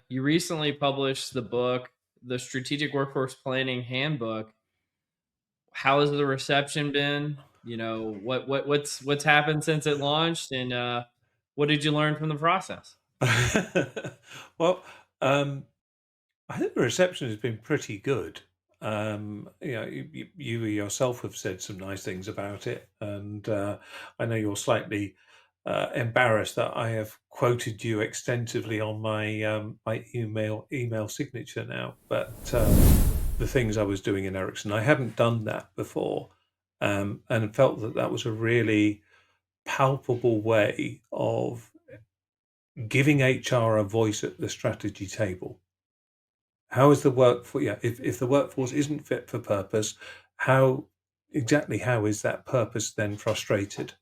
you recently published the book, the Strategic Workforce Planning Handbook. How has the reception been? What's happened since it launched, and what did you learn from the process? Well, um, I think the reception has been pretty good. You yourself have said some nice things about it, and I know you're slightly embarrassed that I have quoted you extensively on my email signature now. But the things I was doing in Ericsson, I hadn't done that before, and felt that that was a really palpable way of giving HR a voice at the strategy table. How is the workforce? Yeah, if the workforce isn't fit for purpose, how how is that purpose then frustrated?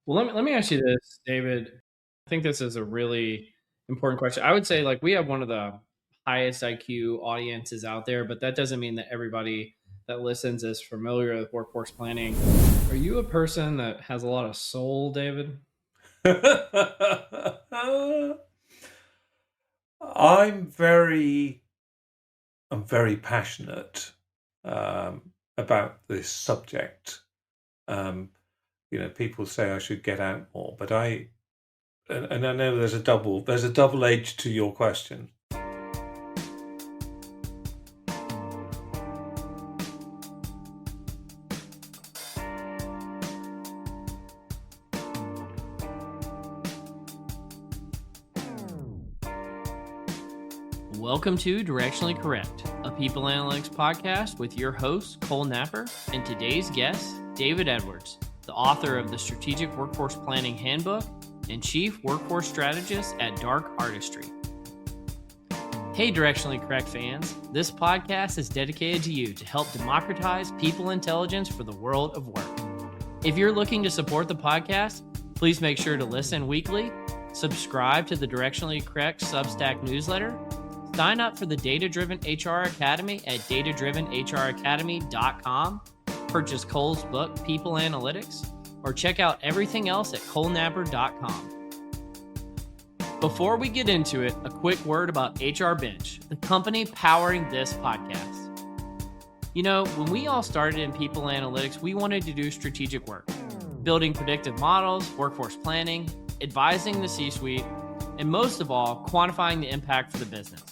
Well, let me ask you this, David. I think this is a really important question. I would say, like, we have one of the highest IQ audiences out there, but that doesn't mean that everybody that listens is familiar with workforce planning. Are you a person that has a lot of soul, David? I'm very, I'm very passionate about this subject. Um, people say I should get out more, but and I know there's a double edge to your question. Welcome to Directionally Correct, a people analytics podcast with your host, Cole Napper, and today's guest, David Edwards, the author of the Strategic Workforce Planning Handbook and Chief Workforce Strategist at Dark Artistry. Hey, Directionally Correct fans, this podcast is dedicated to you to help democratize people intelligence for the world of work. If you're looking to support the podcast, please make sure to listen weekly, subscribe to the Directionally Correct Substack newsletter, sign up for the Data Driven HR Academy at datadrivenhracademy.com, purchase Cole's book, People Analytics, or check out everything else at colenapper.com. Before we get into it, a quick word about HR Bench, the company powering this podcast. You know, when we all started in people analytics, we wanted to do strategic work, building predictive models, workforce planning, advising the C-suite, and most of all, quantifying the impact for the business.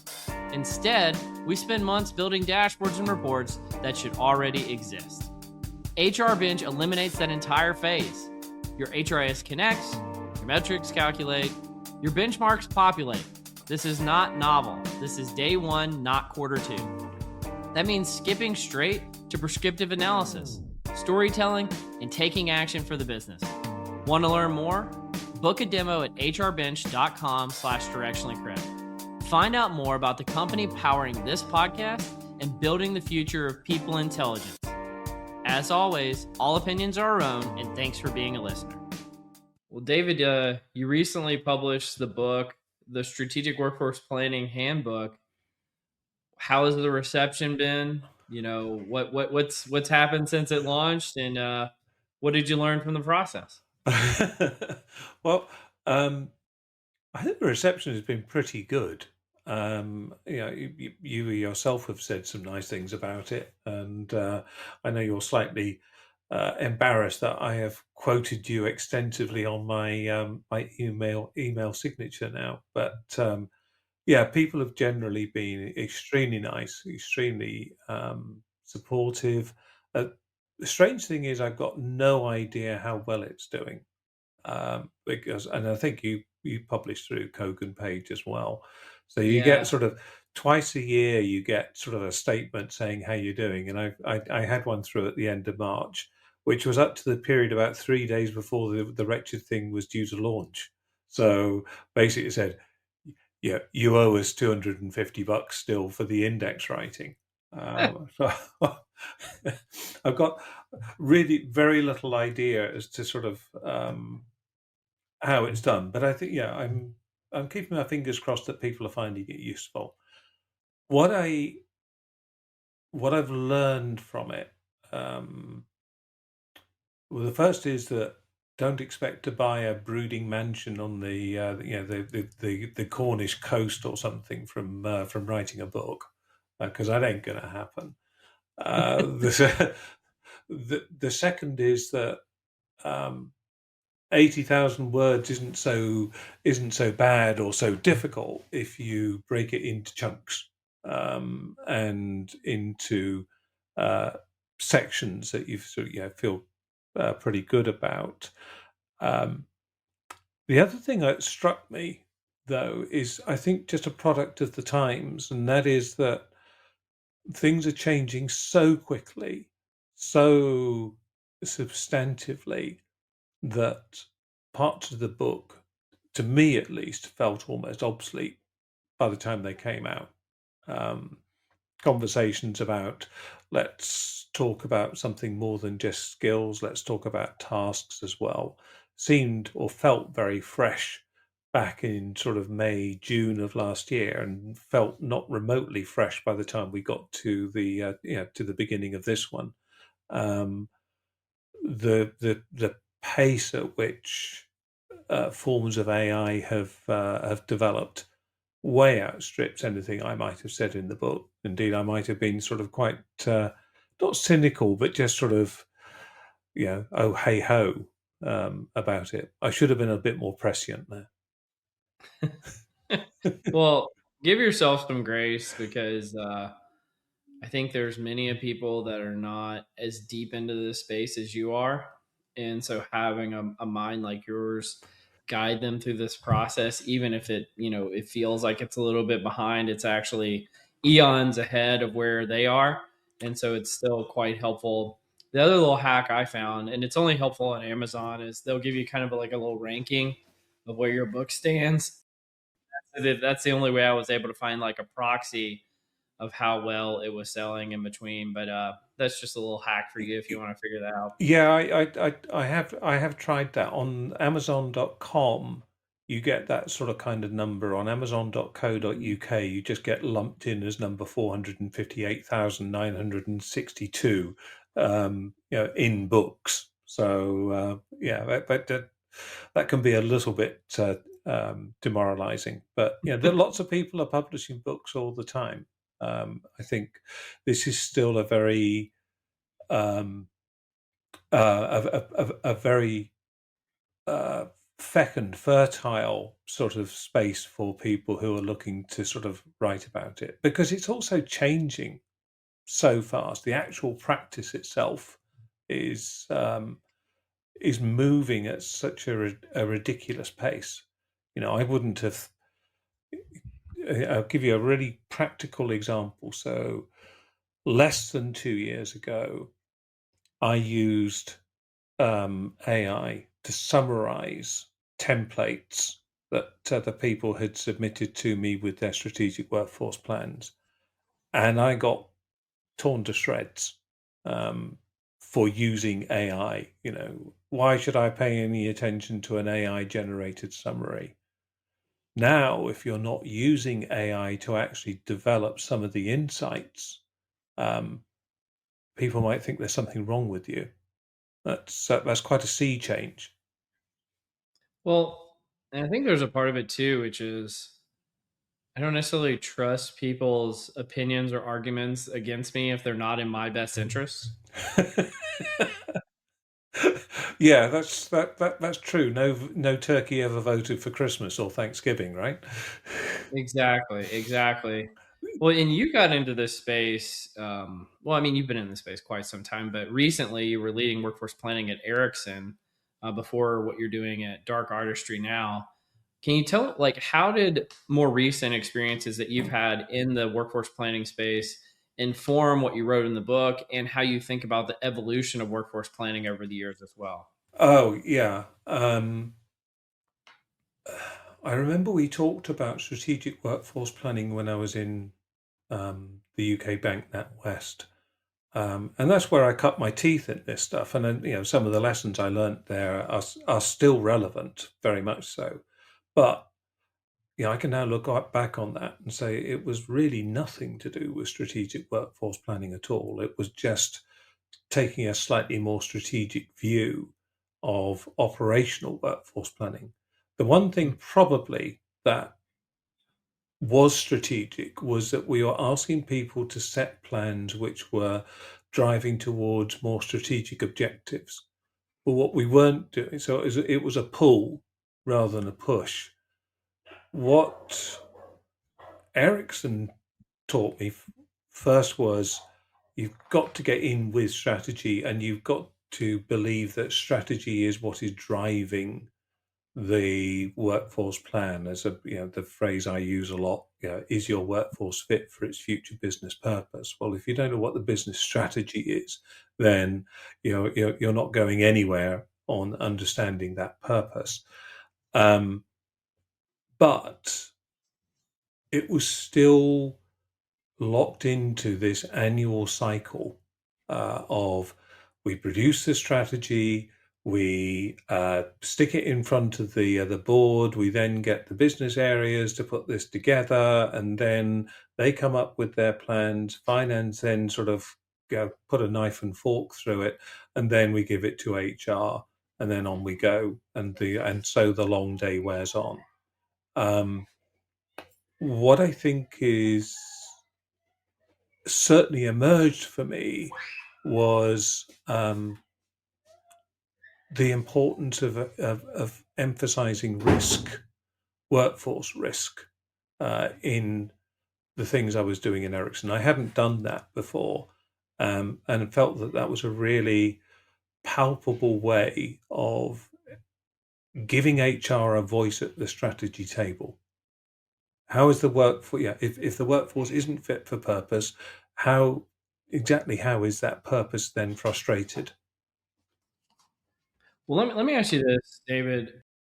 Instead, we spend months building dashboards and reports that should already exist. HR Bench eliminates that entire phase. Your HRIS connects, your metrics calculate, your benchmarks populate. This is not novel. This is day one, not quarter two. That means skipping straight to prescriptive analysis, storytelling, and taking action for the business. Want to learn more? Book a demo at hrbench.com/directionallycorrect. Find out more about the company powering this podcast and building the future of people intelligence. As always, all opinions are our own, and thanks for being a listener. Well, David, you recently published the book, the Strategic Workforce Planning Handbook. How has the reception been? What's happened since it launched, and what did you learn from the process? Well, I think the reception has been pretty good. You yourself have said some nice things about it, and I know you're slightly embarrassed that I have quoted you extensively on my email signature now. But yeah, people have generally been extremely nice, extremely supportive. The strange thing is, I've got no idea how well it's doing, because, and I think you publish through Kogan Page as well, so you get Yeah. sort of twice a year you get sort of a statement saying how you're doing, and I had one through at the end of March, which was up to the period about 3 days before the wretched thing was due to launch. So basically, it said, "Yeah, you owe us $250 still for the index writing." So I've got really very little idea as to sort of how it's done. But I think, yeah, I'm keeping my fingers crossed that people are finding it useful. What I what I've learned from it, well, the first is that don't expect to buy a brooding mansion on the Cornish coast or something from writing a book, because that ain't going to happen. The, the second is that 80,000 words isn't so bad or so difficult if you break it into chunks, and into uh, sections that you sort of, feel pretty good about. Um, the other thing that struck me, though, is I think just a product of the times, and that is that things are changing so quickly, so substantively, that parts of the book, to me at least, felt almost obsolete by the time they came out. Um, Conversations about, let's talk about something more than just skills, let's talk about tasks as well, seemed or felt very fresh back in sort of May, June of last year, and felt not remotely fresh by the time we got to the beginning of this one. Um, the pace at which forms of AI have developed way outstrips anything I might have said in the book. Indeed, I might have been sort of quite not cynical, but just sort of, oh hey ho, about it. I should have been a bit more prescient there. Well, give yourself some grace because I think there's many of people that are not as deep into this space as you are. And so having a mind like yours guide them through this process, even if it feels like it's a little bit behind, it's actually eons ahead of where they are. And so it's still quite helpful. The other little hack I found, and it's only helpful on Amazon, is they'll give you kind of like a little ranking of where your book stands. That's the only way I was able to find like a proxy of how well it was selling in between. But that's just a little hack for you if you want to figure that out. Yeah, I have tried that on Amazon.com. You get that sort of kind of number on Amazon.co.uk. You just get lumped in as number 458,962, in books. So yeah, that can be a little bit demoralizing. But lots of people are publishing books all the time. I think this is still a very a very uh, fecund, fertile sort of space for people who are looking to sort of write about it, because it's also changing so fast. The actual practice itself is um, is moving at such a ridiculous pace. I wouldn't have. I'll give you a really practical example. So, less than 2 years ago, I used AI to summarize templates that the people had submitted to me with their strategic workforce plans. And I got torn to shreds for using AI. Why should I pay any attention to an AI generated summary? Now, if you're not using AI to actually develop some of the insights, um, people might think there's something wrong with you. That's quite a sea change. Well, and I think there's a part of it too, which is I don't necessarily trust people's opinions or arguments against me if they're not in my best interest. Yeah, that's true. No turkey ever voted for Christmas or Thanksgiving, right? Exactly, exactly. Well, and you got into this space. Well, I mean, you've been in this space quite some time, but recently you were leading workforce planning at Ericsson before what you're doing at Dark Artistry now. Can you tell, like, how did more recent experiences that you've had in the workforce planning space inform what you wrote in the book and how you think about the evolution of workforce planning over the years as well? Oh, yeah. I remember we talked about strategic workforce planning when I was in the UK Bank NatWest. And that's where I cut my teeth in this stuff. And then, some of the lessons I learned there are still relevant, very much so. But I can now look back on that and say it was really nothing to do with strategic workforce planning at all. It was just taking a slightly more strategic view of operational workforce planning. The one thing probably that was strategic was that we were asking people to set plans which were driving towards more strategic objectives. But what we weren't doing, so it was a pull rather than a push. What Ericsson taught me first was you've got to get in with strategy, and you've got to believe that strategy is what is driving the workforce plan. As the phrase I use a lot, is your workforce fit for its future business purpose? Well, if you don't know what the business strategy is, then you're not going anywhere on understanding that purpose. But it was still locked into this annual cycle of we produce the strategy, we stick it in front of the board, we then get the business areas to put this together, and then they come up with their plans. Finance then sort of put a knife and fork through it, and then we give it to HR, and then on we go, and so the long day wears on. What I think is certainly emerged for me was the importance of emphasizing risk, workforce risk, in the things I was doing in Ericsson. I hadn't done that before, and felt that that was a really palpable way of giving HR a voice at the strategy table. How is the workforce? Yeah, if the workforce isn't fit for purpose, how is that purpose then frustrated? Well, let me ask you this, David.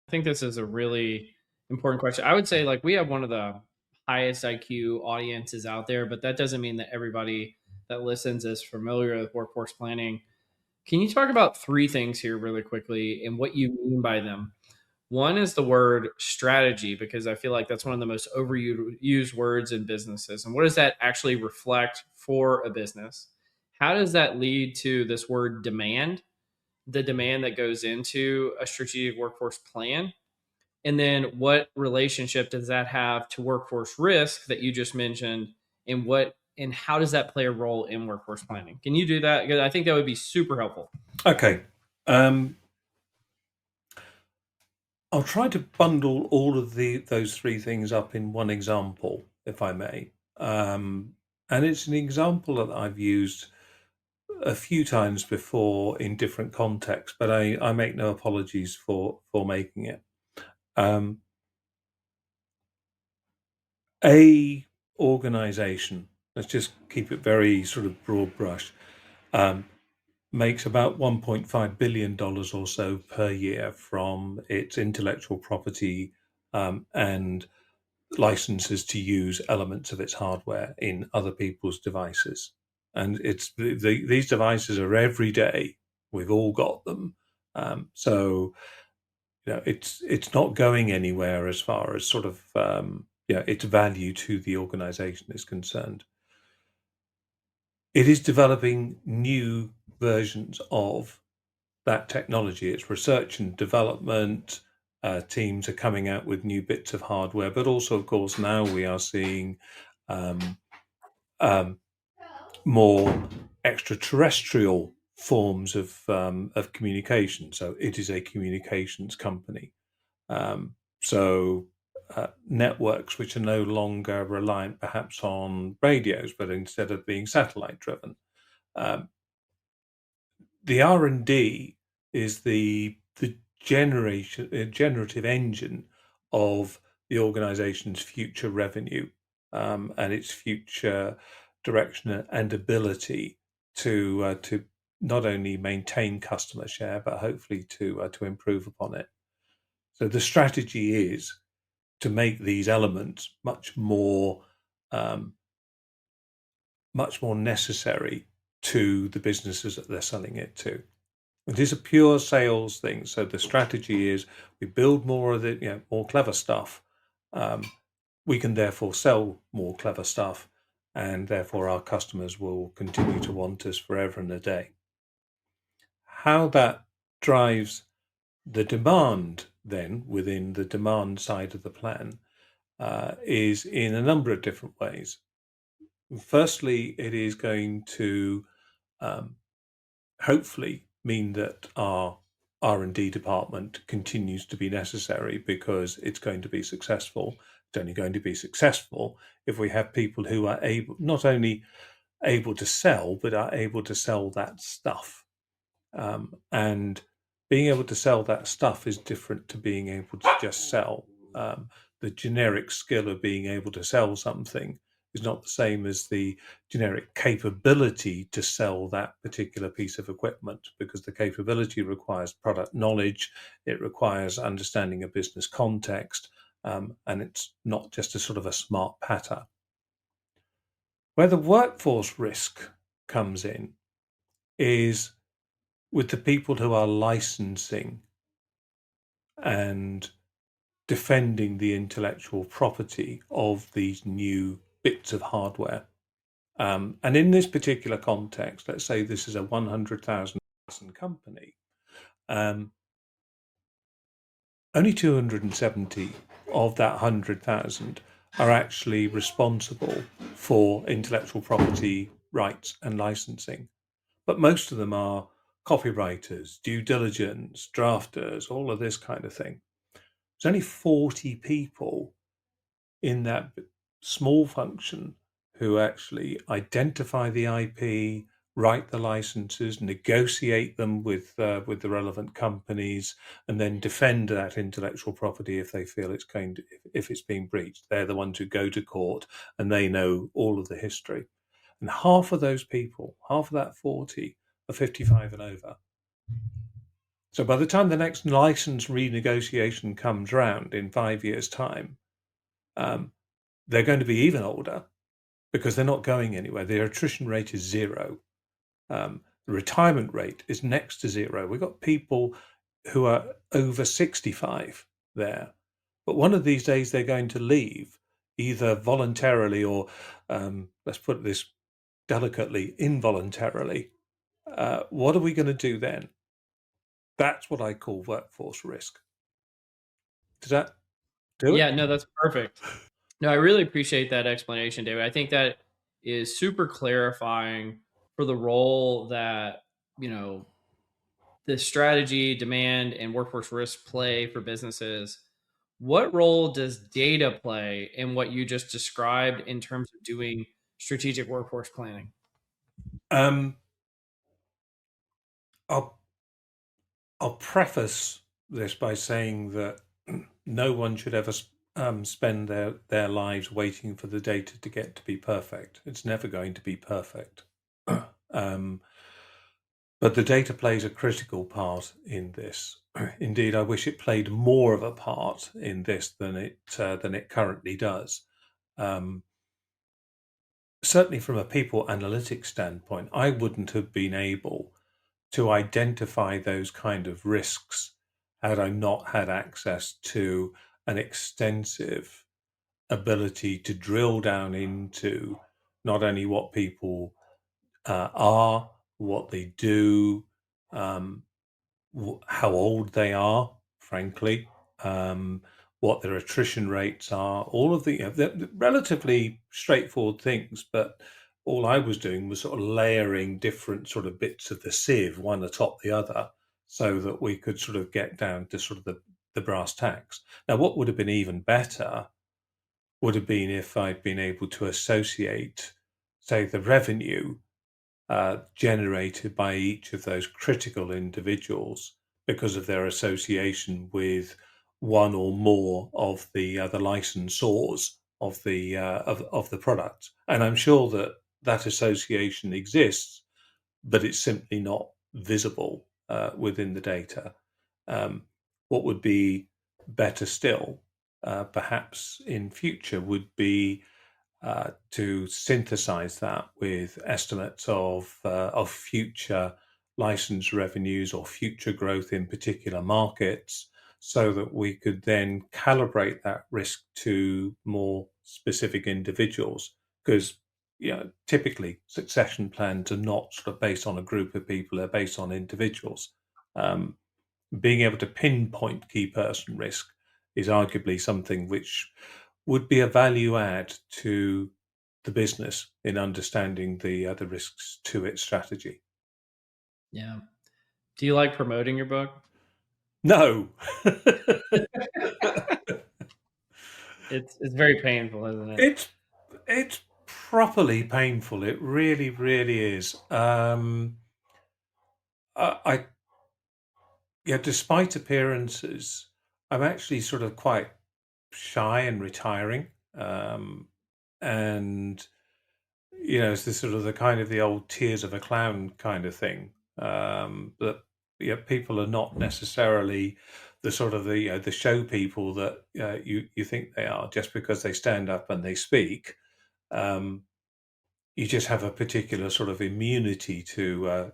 I think this is a really important question. I would say, like, we have one of the highest IQ audiences out there, but that doesn't mean that everybody that listens is familiar with workforce planning. Can you talk about three things here really quickly and what you mean by them? One is the word strategy, because I feel like that's one of the most overused words in businesses. And what does that actually reflect for a business? How does that lead to this word demand, the demand that goes into a strategic workforce plan? And then what relationship does that have to workforce risk that you just mentioned? And how does that play a role in workforce planning? Can you do that? Because I think that would be super helpful. Okay. I'll try to bundle all of those three things up in one example, if I may. And it's an example that I've used a few times before in different contexts, but I make no apologies for making it. A organization, let's just keep it very sort of broad brush, makes about $1.5 billion or so per year from its intellectual property and licenses to use elements of its hardware in other people's devices. And these devices are every day. We've all got them. So it's not going anywhere as far as sort of its value to the organization is concerned. It is developing new versions of that technology. It's research and development. Teams are coming out with new bits of hardware, but also, of course, now we are seeing more extraterrestrial forms of communication. So it is a communications company. So networks which are no longer reliant perhaps on radios, but instead of being satellite driven. The R&D is the generative engine of the organization's future revenue and its future direction and ability to not only maintain customer share, but hopefully to improve upon it. So the strategy is to make these elements much more necessary to the businesses that they're selling it to. It is a pure sales thing. So the strategy is we build more of it, more clever stuff. We can therefore sell more clever stuff, and therefore our customers will continue to want us forever and a day. How that drives The demand then within the demand side of the plan is in a number of different ways. Firstly, it is going to um, hopefully mean that our R&D department continues to be necessary because it's going to be successful. It's only going to be successful if we have people who are able, not only able to sell, but are able to sell that stuff. And being able to sell that stuff is different to being able to just sell. The generic skill of being able to sell something is not the same as the generic capability to sell that particular piece of equipment, because the capability requires product knowledge, it requires understanding of business context, and it's not just a sort of a smart patter. Where the workforce risk comes in is with the people who are licensing and defending the intellectual property of these new bits of hardware. And in this particular context, let's say this is a 100,000 person company, um, only 270 of that 100,000 are actually responsible for intellectual property rights and licensing. But most of them are copywriters, due diligence, drafters, all of this kind of thing. There's only 40 people in that small function who actually identify the IP, write the licenses, negotiate them with the relevant companies, and then defend that intellectual property if they feel it's going to, if it's being breached. They're the ones who go to court, and they know all of the history. And half of those people, half of that 40, are 55 and over. So by the time the next license renegotiation comes round in 5 years' time, um, they're going to be even older because they're not going anywhere. Their attrition rate is zero. The retirement rate is next to zero. We've got people who are over 65 there, but one of these days they're going to leave either voluntarily or, let's put this delicately, involuntarily. What are we going to do then? That's what I call workforce risk. Does that do it? Yeah, no, that's perfect. No, I really appreciate that explanation, David. I think that is super clarifying for the role that, you know, the strategy, demand, and workforce risk play for businesses. What role does data play in what you just described in terms of doing strategic workforce planning? Um, I'll I'll preface this by saying that no one should ever spend their lives waiting for the data to get to be perfect. It's never going to be perfect. um, but the data plays a critical part in this. Indeed, I wish it played more of a part in this than it currently does. Um, Certainly, from a people analytics standpoint, I wouldn't have been able to identify those kind of risks had I not had access to an extensive ability to drill down into not only what people are, what they do, um, how old they are, frankly, um, what their attrition rates are, all of the, the relatively straightforward things. But all I was doing was sort of layering different sort of bits of the sieve, one atop the other, so that we could sort of get down to sort of the brass tacks. Now, what would have been even better would have been if I'd been able to associate, say, the revenue generated by each of those critical individuals because of their association with one or more of the licensors of the product. And I'm sure that that association exists, but it's simply not visible within the data. What would be better still, perhaps in future, would be to synthesize that with estimates of future license revenues or future growth in particular markets, so that we could then calibrate that risk to more specific individuals. Because typically succession plans are not sort of based on a group of people; they're based on individuals. Um, being able to pinpoint key person risk is arguably something which would be a value add to the business in understanding the risks to its strategy. Yeah. Do you like promoting your book? No. It's very painful, isn't it? it's it's properly painful. It really, really is. I yeah, despite appearances, I'm actually sort of quite shy and retiring. And it's the sort of the kind of the old tears of a clown kind of thing. That people are not necessarily the sort of the show people that you think they are just because they stand up and they speak. Um, you just have a particular sort of immunity to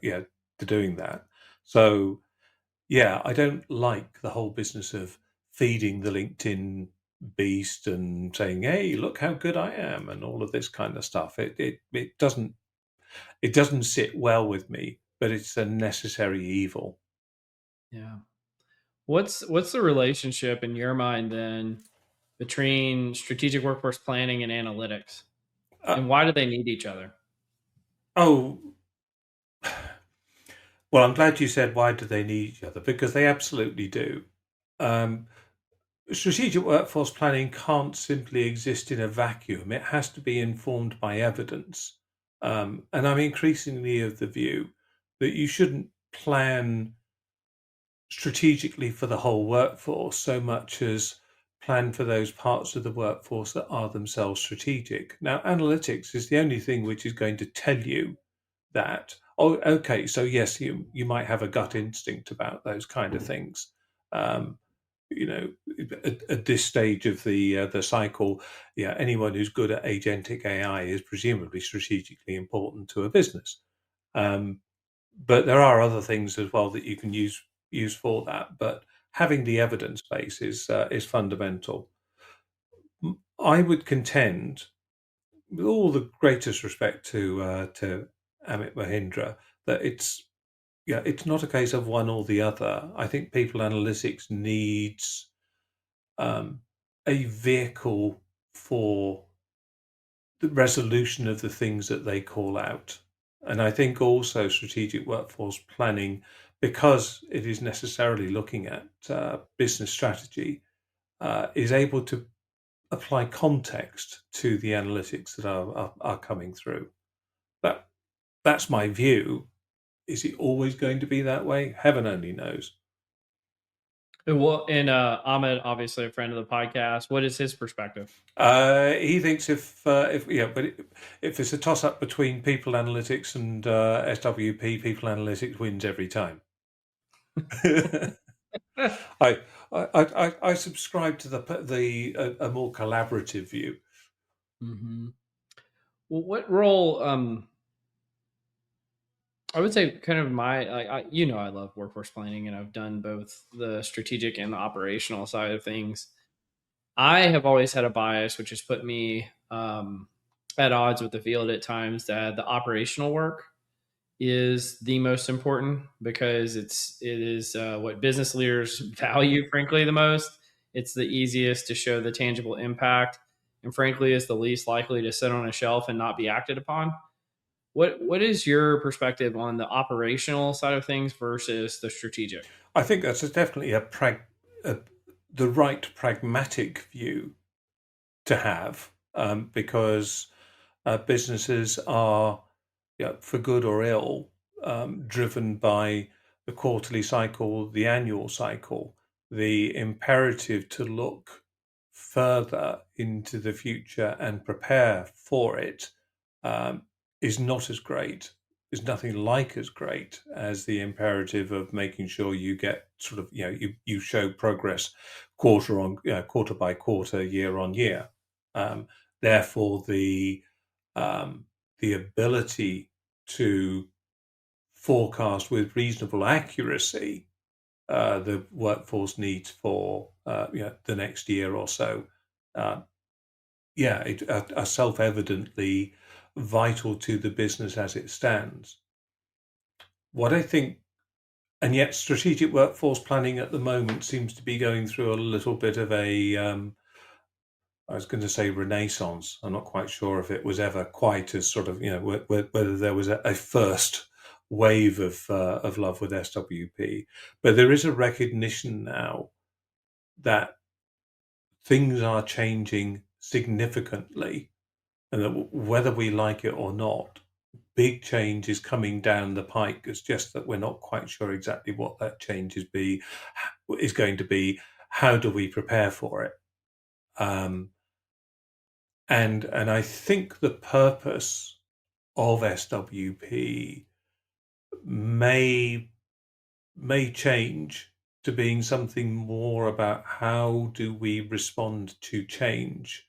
doing that. So yeah, I don't like the whole business of feeding the LinkedIn beast and saying, "Hey, look how good I am," and all of this kind of stuff. It doesn't sit well with me, but it's a necessary evil. Yeah. What's the relationship in your mind then between strategic workforce planning and analytics? Uh, And why do they need each other? oh, well, I'm glad you said why do they need each other because they absolutely do. Um, Strategic workforce planning can't simply exist in a vacuum. It has to be informed by evidence. And I'm increasingly of the view that you shouldn't plan strategically for the whole workforce so much as plan for those parts of the workforce that are themselves strategic. Now, analytics is the only thing which is going to tell you that. Oh, okay, so yes, you might have a gut instinct about those kind of things. Um, you know, at this stage of the cycle, yeah, anyone who's good at agentic AI is presumably strategically important to a business. Um, but there are other things as well that you can use for that. But having the evidence base is fundamental. I would contend, with all the greatest respect to Amit Mahindra, that it's not a case of one or the other. I think people analytics needs um, a vehicle for the resolution of the things that they call out. And I think also strategic workforce planning, because it is necessarily looking at business strategy, is able to apply context to the analytics that are coming through. That that's my view. Is it always going to be that way? Heaven only knows. And Ahmed, obviously a friend of the podcast, what is his perspective? He thinks if yeah, but if it's a toss up between people analytics and SWP, people analytics wins every time. I, I subscribe to the a more collaborative view. Mm-hmm. Well, what role? I would say kind of I love workforce planning, and I've done both the strategic and the operational side of things. I have always had a bias, which has put me at odds with the field at times. That the operational work is the most important because it is what business leaders value, frankly, the most. It's the easiest to show the tangible impact, and frankly, is the least likely to sit on a shelf and not be acted upon. What is your perspective on the operational side of things versus the strategic? I think that's definitely a the right pragmatic view to have because businesses are, for good or ill, driven by the quarterly cycle, the annual cycle, the imperative to look further into the future and prepare for it um, is not as great, is nothing like as great as the imperative of making sure you get sort of, you show progress quarter by quarter, year on year. Um, Therefore, um, the ability to forecast with reasonable accuracy the workforce needs for the next year or so, uh, are self-evidently vital to the business as it stands. What I think and yet strategic workforce planning at the moment seems to be going through a little bit of a I was going to say renaissance. I'm not quite sure if it was ever quite as sort of, whether there was a first wave of love with SWP, but there is a recognition now that things are changing significantly, and that whether we like it or not, big change is coming down the pike. It's just that we're not quite sure exactly what that change is going to be. How do we prepare for it? Um, and I think the purpose of SWP may may change to being something more about how do we respond to change,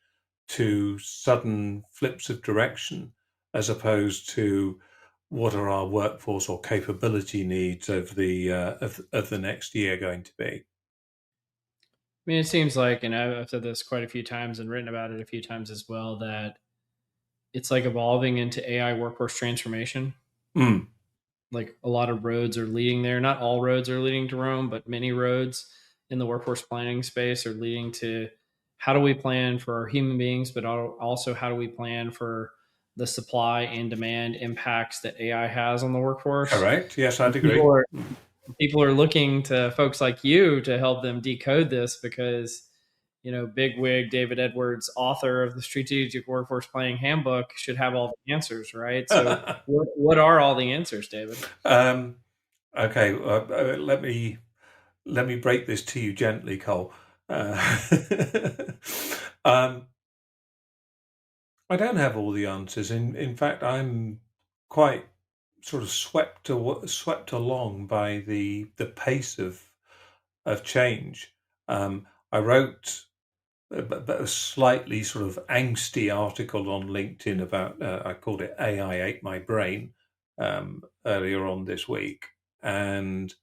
to sudden flips of direction, as opposed to what are our workforce or capability needs over of the next year going to be. I mean, it seems like, and I've said this quite a few times and written about it a few times as well, that it's like evolving into AI workforce transformation. Mm, Like a lot of roads are leading there. Not all roads are leading to Rome, but many roads in the workforce planning space are leading to how do we plan for our human beings, but also how do we plan for the supply and demand impacts that AI has on the workforce. correct. Yes, I'd agree. People are people are looking to folks like you to help them decode this because big wig David Edwards, author of the Strategic Workforce Planning Handbook, should have all the answers, right? So what are all the answers, David? um, okay, let me break this to you gently, Cole. Uh, um, I don't have all the answers. In fact, I'm quite sort of swept along by the pace of change. I wrote a slightly sort of angsty article on LinkedIn about I called it AI ate my brain earlier on this week, and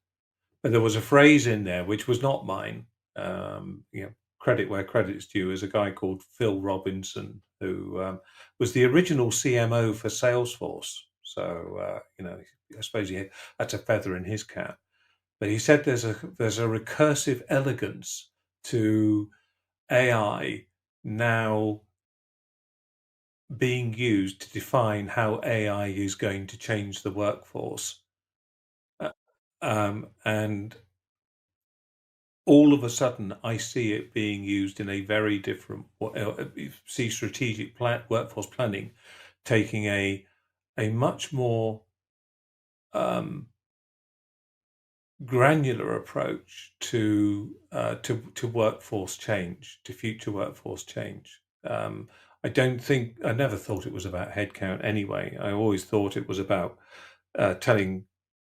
but there was a phrase in there which was not mine. Credit where credit's due is a guy called Phil Robinson who was the original CMO for Salesforce. So I suppose that's a feather in his cap. But he said there's a recursive elegance to AI now being used to define how AI is going to change the workforce. Uh, and all of a sudden, I see it being used in a very different way. See workforce planning taking a much more um, granular approach to workforce change, to future workforce change. I never thought it was about headcount anyway. I always thought it was about telling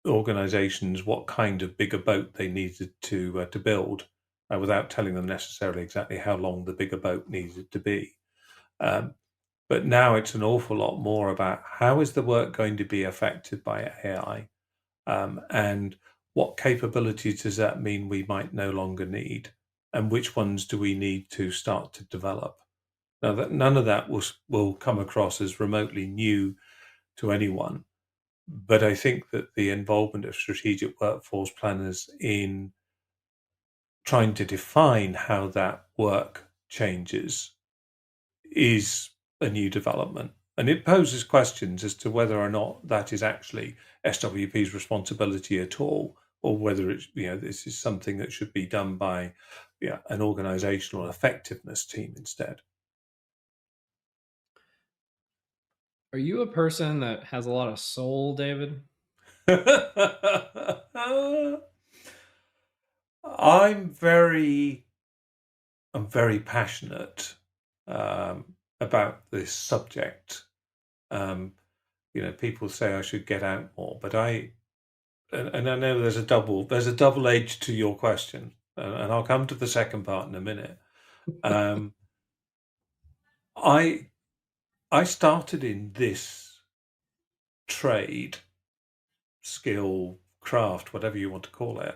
organizations what kind of bigger boat they needed to build, without telling them necessarily exactly how long the bigger boat needed to be. Um, but now it's an awful lot more about how is the work going to be affected by AI, and what capabilities does that mean we might no longer need, and which ones do we need to start to develop. Now, that none of that will come across as remotely new to anyone, but I think that the involvement of strategic workforce planners in trying to define how that work changes is a new development. And it poses questions as to whether or not that is actually SWP's responsibility at all, or whether it's, this is something that should be done by an organizational effectiveness team instead. Are you a person that has a lot of soul, David? I'm very I'm very passionate about this subject. Um, people say I should get out more, but and I know there's a double edge to your question, and I'll come to the second part in a minute. Um, I I started in this trade, skill, craft, whatever you want to call it,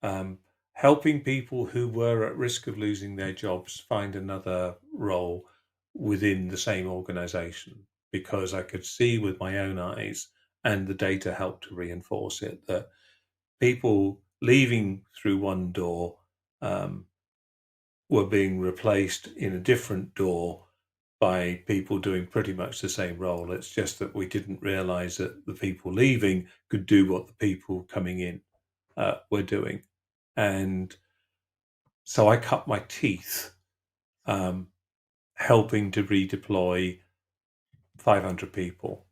um, helping people who were at risk of losing their jobs find another role within the same organization, because I could see with my own eyes, and the data helped to reinforce it, that people leaving through one door were being replaced in a different door by people doing pretty much the same role. It's just that we didn't realize that the people leaving could do what the people coming in were doing. And so I cut my teeth um, helping to redeploy 500 people.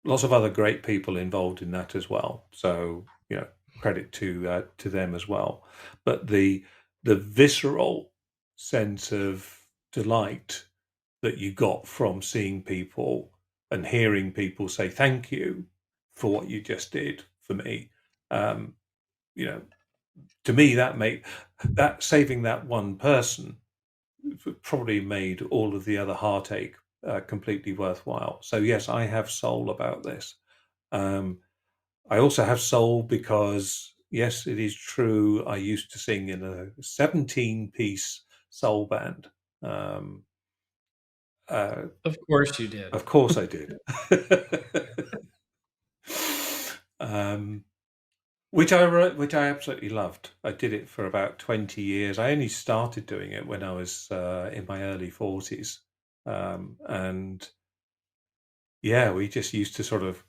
Lots of other great people involved in that as well. So, credit to them as well. But the visceral sense of delight that you got from seeing people and hearing people say thank you for what you just did for me, um, you know, to me that saving that one person probably made all of the other heartache completely worthwhile. So yes, I have soul about this. Um, I also have soul because, yes, it is true. I used to sing in a 17-piece soul band. Um, uh, Of course you did. of course, I did. um, which I absolutely loved. I did it for about 20 years. I only started doing it when I was in my early 40s, and yeah, we just used to sort of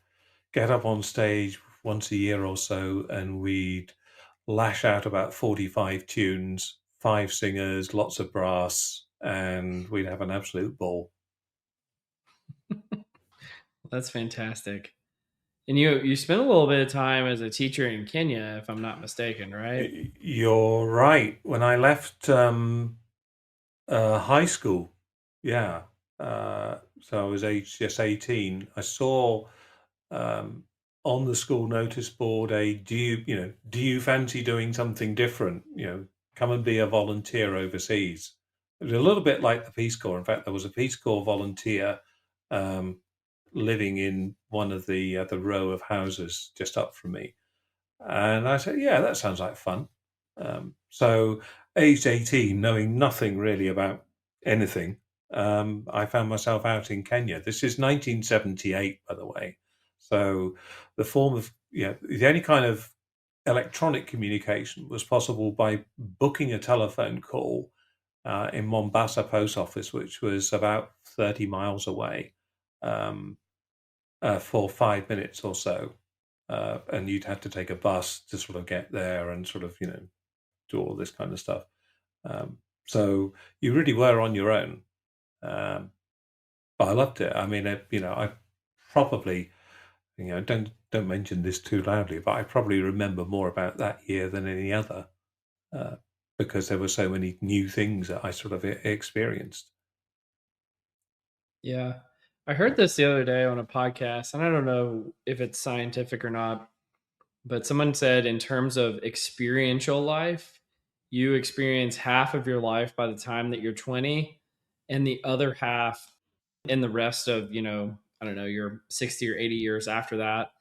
get up on stage once a year or so, and we'd lash out about 45 tunes, 5 singers, lots of brass, and we'd have an absolute ball. That's fantastic. And you spent a little bit of time as a teacher in Kenya, if I'm not mistaken, right? You're right. When I left high school, yeah, so I was aged just 18. I saw um, on the school notice board do you fancy doing something different? Come and be a volunteer overseas. It was a little bit like the Peace Corps. In fact, there was a Peace Corps volunteer um, living in one of the row of houses just up from me, and I said, "Yeah, that sounds like fun." So, aged 18, knowing nothing really about anything, I found myself out in Kenya. This is 1978, by the way. So, the form of, the only kind of electronic communication was possible by booking a telephone call in Mombasa Post Office, which was about 30 miles away, um, for 5 minutes or so. And you'd have to take a bus to sort of get there and sort of, do all this kind of stuff. So you really were on your own. Um, but I loved it. I mean, I probably, don't mention this too loudly, but I probably remember more about that year than any other uh, because there were so many new things that I sort of experienced. Yeah. I heard this the other day on a podcast, and I don't know if it's scientific or not, but someone said in terms of experiential life, you experience half of your life by the time that you're 20, and the other half in the rest of, I don't know, your 60 or 80 years after that.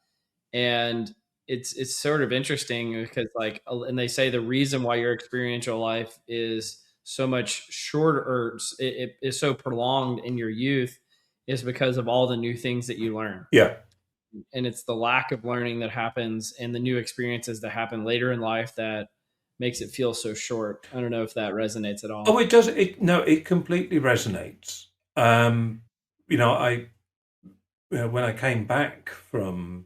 And it's sort of interesting because and they say the reason why your experiential life is so much shorter, or it is so prolonged in your youth, is because of all the new things that you learn. Yeah. And it's the lack of learning that happens and the new experiences that happen later in life that makes it feel so short. I don't know if that resonates at Oh, all. it does. It completely resonates. Um, I when I came back from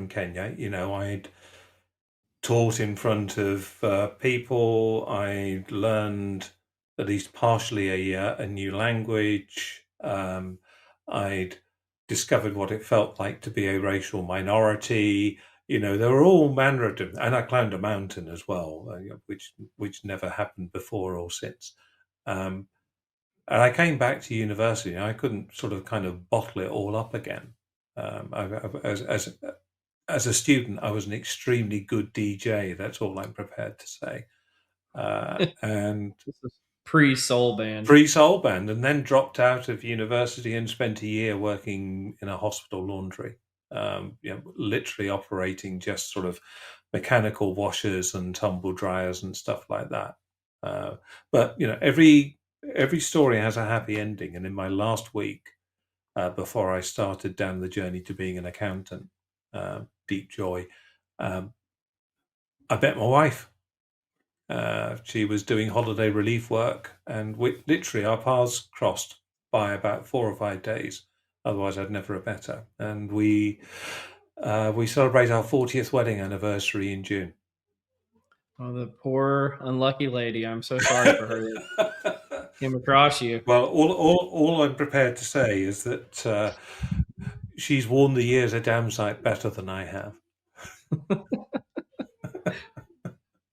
Kenya, I'd taught in front of people. I learned at least partially a new language. I'd discovered what it felt like to be a racial minority. There were all manner of different, and I climbed a mountain as well, which never happened before or since. Um, and I came back to university, and I couldn't sort of kind of bottle it all up again. As a student, I was an extremely good DJ. That's all I'm prepared to say. And This is pre soul band. pre-soul band, and then dropped out of university and spent a year working in a hospital laundry. Literally operating just sort of mechanical washers and tumble dryers and stuff like that. But every story has a happy ending. And in my last week, before I started down the journey to being an accountant, deep joy. Um, I met my wife. She was doing holiday relief work, and literally our paths crossed by about 4 or 5 days. Otherwise, I'd never have met her. And we celebrate our 40th wedding anniversary in June. Oh, the poor unlucky lady. I'm so sorry for her that came across you. Well, all I'm prepared to say is that she's worn the years a damn sight better than I have.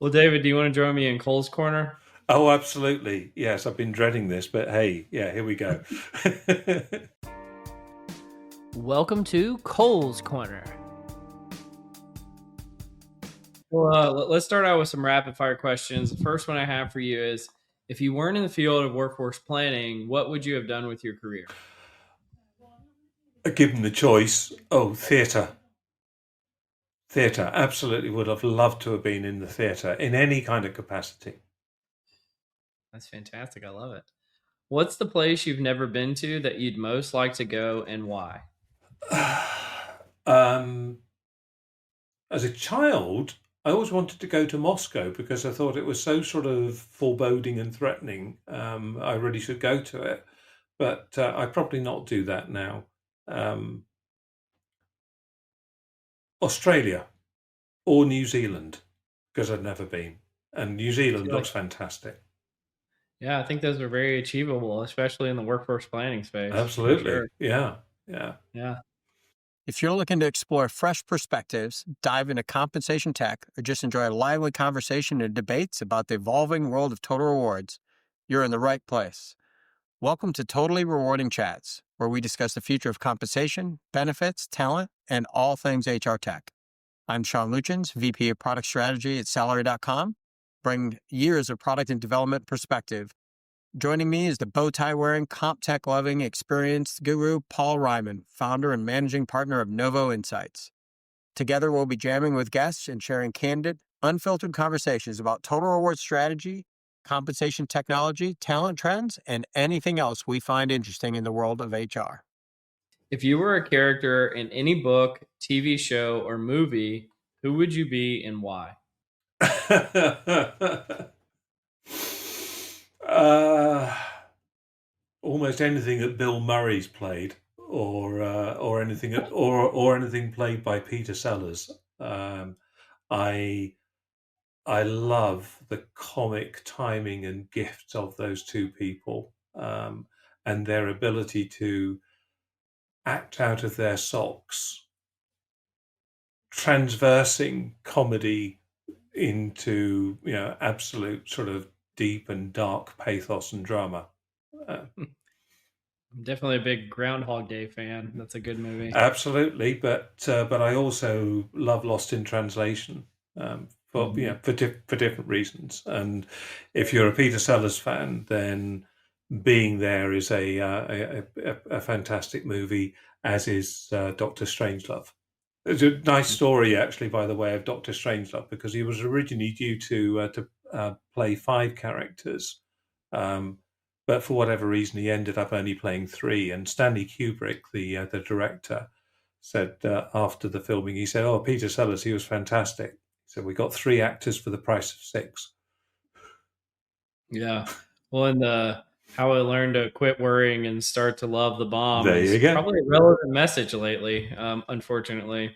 Well, David, do you want to join me in Cole's Corner? Oh, absolutely. Yes, I've been dreading this, but hey, yeah, here we go. Welcome to Cole's Corner. Well, let's start out with some rapid fire questions. The first one I have for you is, if you weren't in the field of workforce planning, what would you have done with your career? Given the choice, theatre. Theatre. Absolutely would have loved to have been in the theatre in any kind of capacity. That's fantastic. I love it. What's the place you've never been to that you'd most like to go, and why? um, as a child, I always wanted to go to Moscow because I thought it was so sort of foreboding and threatening. I really should go to it, but I'd probably not do that now. Australia or New Zealand, because I've never been, and New Zealand looks fantastic. Yeah, I think those are very achievable, especially in the workforce planning space. For Absolutely. sure. Yeah. Yeah. If you're looking to explore fresh perspectives, dive into compensation tech, or just enjoy a lively conversation and debates about the evolving world of total rewards, you're in the right place. Welcome to Totally Rewarding Chats, where we discuss the future of compensation, benefits, talent, and all things HR tech. I'm Sean Luchins, VP of Product Strategy at Salary.com, bring years of product and development perspective. Joining me is the bow tie wearing, comp tech loving, experienced guru Paul Ryman, founder and managing partner of Novo Insights. Together, we'll be jamming with guests and sharing candid, unfiltered conversations about total reward strategy, compensation technology, talent trends, and anything else we find interesting in the world of HR. If you were a character in any book, TV show, or movie, who would you be and why? uh, Almost anything that Bill Murray's played, or anything played by Peter Sellers. I I love the comic timing and gifts of those two people, and their ability to act out of their socks, transversing comedy into absolute sort of deep and dark pathos and drama. I'm definitely a big Groundhog Day fan. That's a good movie. Absolutely, but I also love Lost in Translation, for for different reasons. And if you're a Peter Sellers fan, then Being There is a fantastic movie, as is Doctor Strangelove. It's a nice story, actually, by the way, of Doctor Strangelove, because he was originally due to play 5 characters. But for whatever reason, he ended up only playing 3. And Stanley Kubrick, the director, said after the filming, he said, "Oh, Peter Sellers, he was fantastic." So we got 3 actors for the price of 6. Yeah. Well, and how I learned to quit worrying and start to love the bomb There is you go. probably a relevant message lately, unfortunately.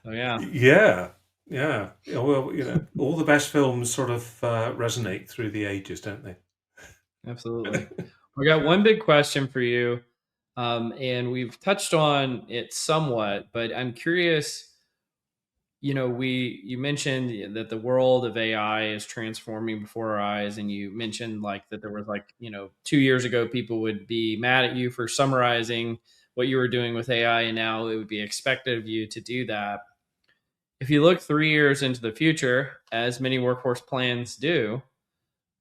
So, yeah. Yeah. Well, all the best films sort of resonate through the ages, don't they? Absolutely. We got one big question for you, and we've touched on it somewhat, but I'm curious. You mentioned that the world of AI is transforming before our eyes, and you mentioned like that there was 2 years ago people would be mad at you for summarizing what you were doing with AI, and now it would be expected of you to do that. If you look 3 years into the future, as many workforce plans do,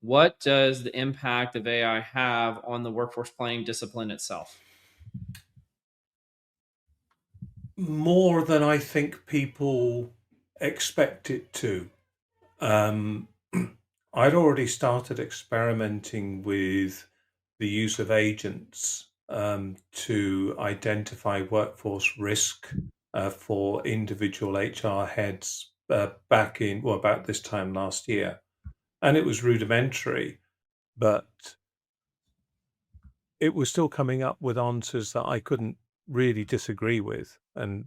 what does the impact of AI have on the workforce planning discipline itself? More than I think people expect it to. Um, I'd already started experimenting with the use of agents to identify workforce risk for individual HR heads back in, well, about this time last year, and it was rudimentary, but it was still coming up with answers that I couldn't really disagree with, and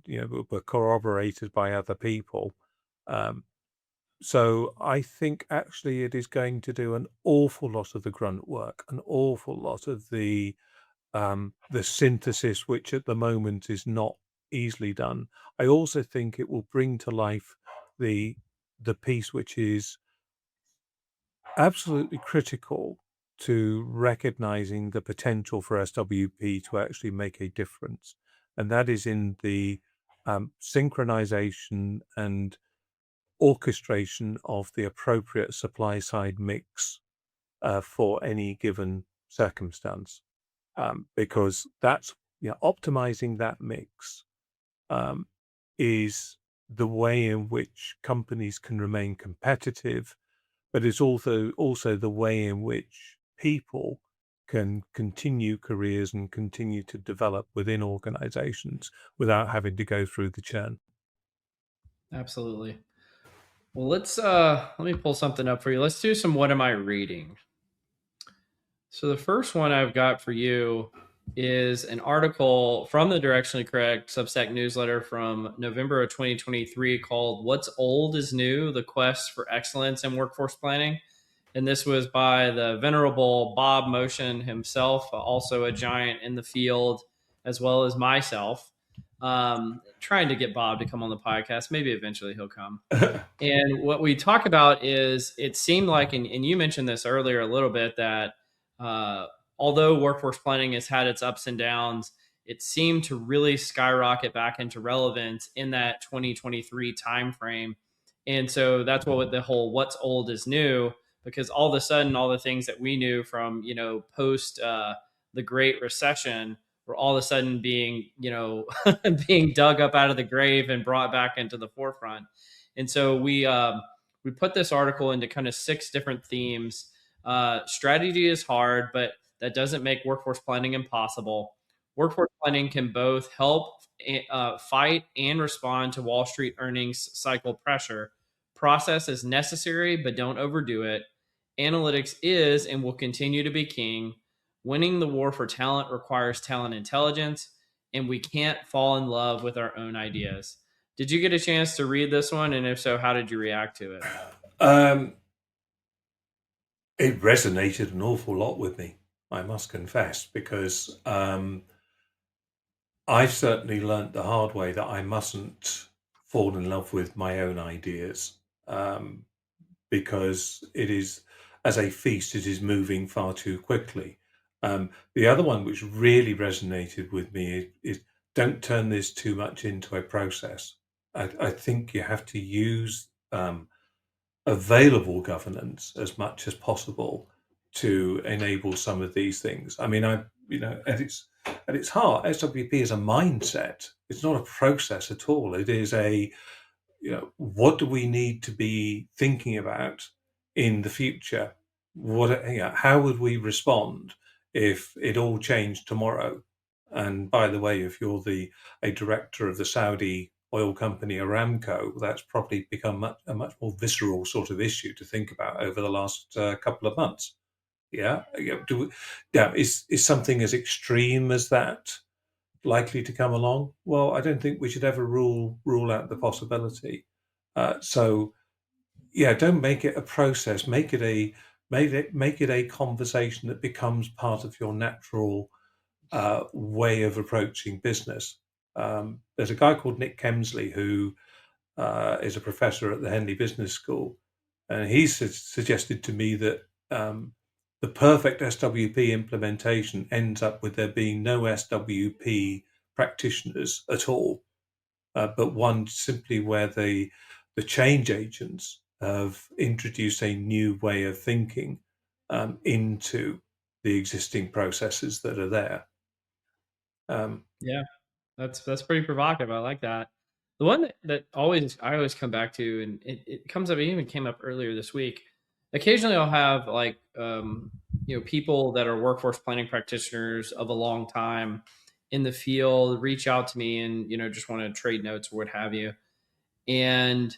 were corroborated by other people. Um, so I think actually it is going to do an awful lot of the grunt work, an awful lot of the synthesis, which at the moment is not easily done. I also think it will bring to life the the piece which is absolutely critical to recognizing the potential for SWP to actually make a difference, and that is in the synchronization and orchestration of the appropriate supply side mix for any given circumstance, because that's optimizing that mix um, is the way in which companies can remain competitive, but it's also the way in which people can continue careers and continue to develop within organizations without having to go through the churn. Absolutely. Well, let me pull something up for you. Let's do some what am I reading? So the first one I've got for you is an article from the Directionally Correct Substack newsletter from November of 2023 called What's Old is New: The Quest for Excellence in Workforce Planning. And this was by the venerable Bob Motion himself, also a giant in the field, as well as myself. Trying to get Bob to come on the podcast. Maybe eventually he'll come. And what we talk about is it seemed like, and you mentioned this earlier a little bit, that uh, although workforce planning has had its ups and downs, it seemed to really skyrocket back into relevance in that 2023 timeframe. And so that's what the whole what's old is new, because all of a sudden, all the things that we knew from, post the Great Recession were all of a sudden being, being dug up out of the grave and brought back into the forefront. And so we put this article into kind of 6 different themes. Strategy is hard, but that doesn't make workforce planning impossible. Workforce planning can both help fight and respond to Wall Street earnings cycle pressure. Process is necessary, but don't overdo it. Analytics is and will continue to be king. Winning the war for talent requires talent intelligence, and we can't fall in love with our own ideas. Did you get a chance to read this one? And if so, how did you react to it? Um, it resonated an awful lot with me, I must confess, because I certainly learnt the hard way that I mustn't fall in love with my own ideas, because it is, as a feast, it is moving far too quickly. The other one which really resonated with me is don't turn this too much into a process. I think you have to use available governance as much as possible to enable some of these things. I mean, at its heart, SWP is a mindset. It's not a process at all. It is what do we need to be thinking about in the future? How would we respond if it all changed tomorrow? And by the way, if you're a director of the Saudi oil company Aramco, that's probably become a much more visceral sort of issue to think about over the last couple of months. Yeah, is something as extreme as that likely to come along? Well, I don't think we should ever rule out the possibility. So yeah, don't make it a process. Make it a conversation that becomes part of your natural way of approaching business. There's a guy called Nick Kemsley who is a professor at the Henley Business School, and he suggested to me that the perfect SWP implementation ends up with there being no SWP practitioners at all, but one simply where the change agents have introduced a new way of thinking into the existing processes that are there. Yeah, that's pretty provocative. I like that. The one that I always come back to, and it comes up. It even came up earlier this week. Occasionally, I'll have like people that are workforce planning practitioners of a long time in the field reach out to me and just want to trade notes or what have you. And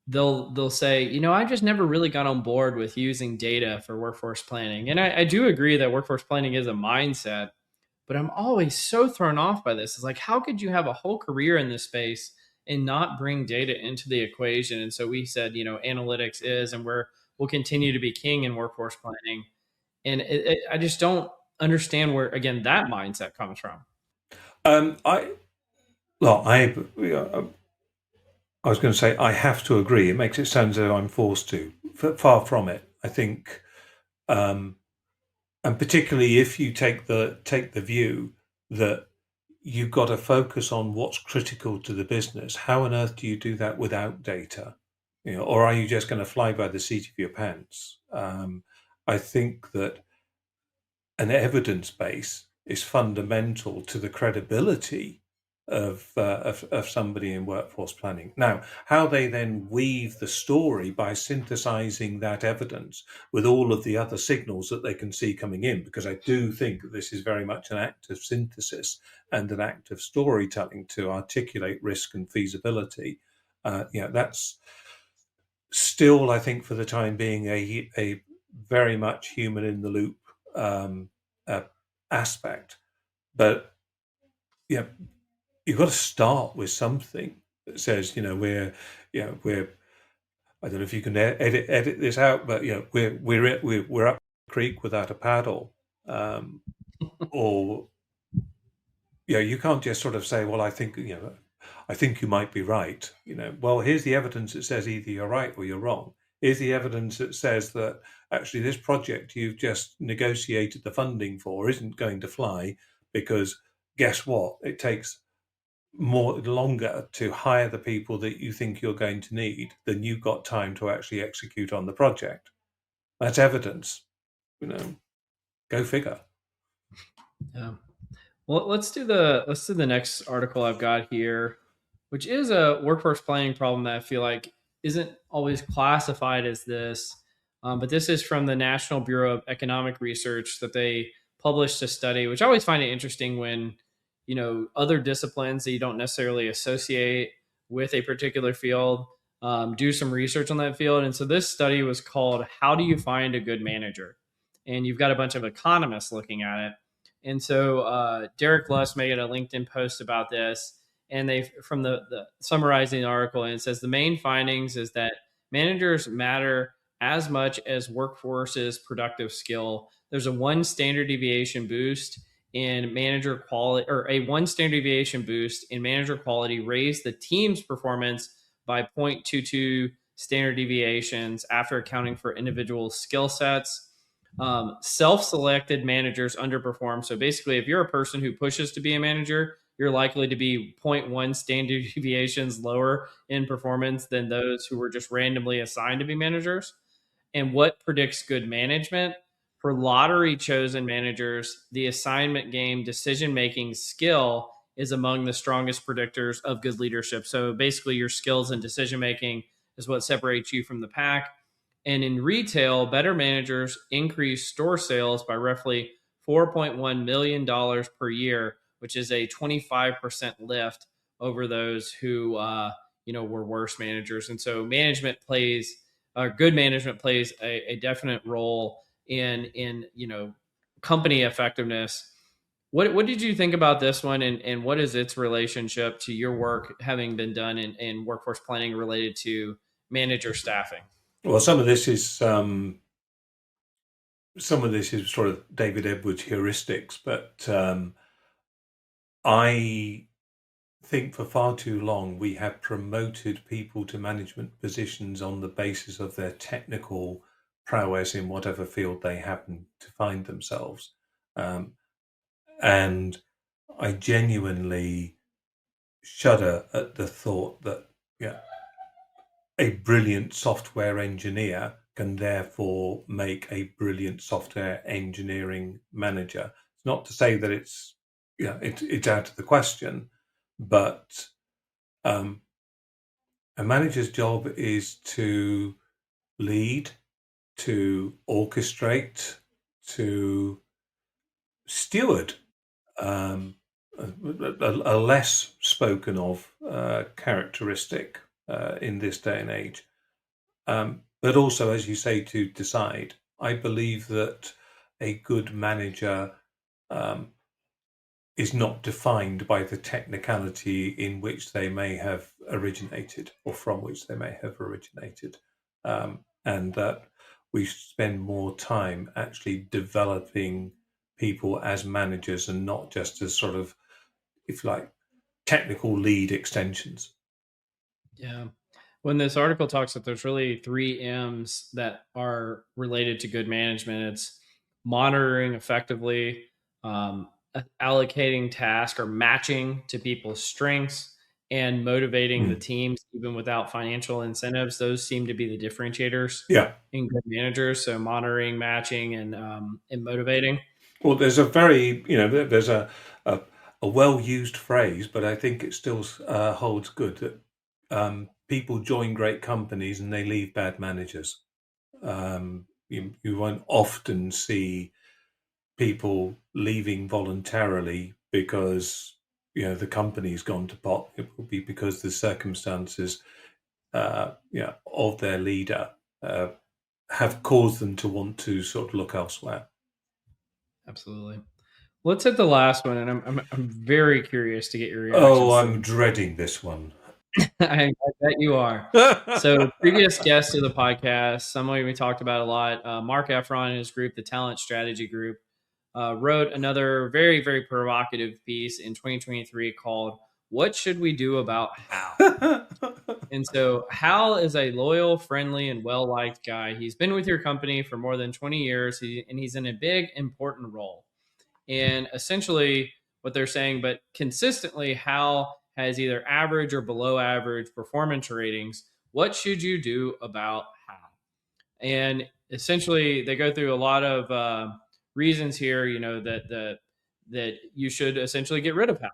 they'll say, I just never really got on board with using data for workforce planning. And I do agree that workforce planning is a mindset, but I'm always so thrown off by this. It's like, how could you have a whole career in this space and not bring data into the equation? And so we said, analytics is, and we'll continue to be king in workforce planning. And I just don't understand where, again, that mindset comes from. I well, I was going to say I have to agree. It makes it sound as though I'm forced to. Far from it. I think, and particularly if you take the view that you've got to focus on what's critical to the business. How on earth do you do that without data? Or are you just going to fly by the seat of your pants? I think that an evidence base is fundamental to the credibility of somebody in workforce planning. Now, how they then weave the story by synthesizing that evidence with all of the other signals that they can see coming in, because I do think that this is very much an act of synthesis and an act of storytelling to articulate risk and feasibility. That's still, I think, for the time being, a very much human in the loop uh, aspect. But you've got to start with something that says, we're I don't know if you can edit this out, but we're up the creek without a paddle, or you can't just sort of say, well, I think you might be right. Well, here's the evidence that says either you're right or you're wrong. Here's the evidence that says that actually this project you've just negotiated the funding for isn't going to fly, because guess what? It takes longer to hire the people that you think you're going to need than you've got time to actually execute on the project. That's evidence. Go figure. Yeah. Well, let's do the next article I've got here, which is a workforce planning problem that I feel like isn't always classified as this. But this is from the National Bureau of Economic Research, that they published a study, which I always find it interesting when, other disciplines that you don't necessarily associate with a particular field do some research on that field. And so this study was called "How Do You Find a Good Manager?" And you've got a bunch of economists looking at it. And so Derek Luss made a LinkedIn post about this, and they, from the summarizing the article, and it says the main findings is that managers matter as much as workforce's productive skill. There's a one standard deviation boost in manager quality, or a one standard deviation boost in manager quality raised the team's performance by 0.22 standard deviations after accounting for individual skill sets. Self-selected managers underperform. So basically, if you're a person who pushes to be a manager, you're likely to be 0.1 standard deviations lower in performance than those who were just randomly assigned to be managers. And what predicts good management? For lottery chosen managers, the assignment game decision making skill is among the strongest predictors of good leadership. So basically, your skills in decision making is what separates you from the pack. And in retail, better managers increase store sales by roughly $4.1 million per year, which is a 25% lift over those who, were worse managers. And so good management plays a definite role in company effectiveness. What did you think about this one, and what is its relationship to your work having been done in workforce planning related to manager staffing? Well, some of this is sort of David Edwards heuristics, but I think for far too long we have promoted people to management positions on the basis of their technical prowess in whatever field they happen to find themselves. And I genuinely shudder at the thought that a brilliant software engineer can therefore make a brilliant software engineering manager. It's not to say that it's out of the question, but a manager's job is to lead, to orchestrate, to steward. A less spoken of characteristic in this day and age. But also, as you say, to decide. I believe that a good manager um, is not defined by the technicality in which they may have originated or from which they may have originated. And that we spend more time actually developing people as managers and not just as sort of, if you like, technical lead extensions. Yeah. When this article talks that there's really three M's that are related to good management, it's monitoring effectively, allocating task or matching to people's strengths, and motivating the teams even without financial incentives. Those seem to be the differentiators Yeah. in good managers. So monitoring, matching, and motivating. Well, there's a very, there's a, a well-used phrase, but I think it still holds good that people join great companies and they leave bad managers. You won't often see people leaving voluntarily because the company's gone to pot. It will be because the circumstances of their leader have caused them to want to sort of look elsewhere. Absolutely. Let's hit the last one, and I'm very curious to get your Oh, reactions. I'm dreading this one. I bet you are. So, previous guest of the podcast, somebody we talked about a lot, Mark Efron and his group, the Talent Strategy Group, wrote another very, very provocative piece in 2023 called "What Should We Do About Hal?" And so, Hal is a loyal, friendly, and well-liked guy. He's been with your company for more than 20 years, and he's in a big, important role. And essentially, what they're saying, but consistently, Hal has either average or below average performance ratings. What should you do about Hal? And essentially, they go through a lot of reasons here. That you should essentially get rid of Hal,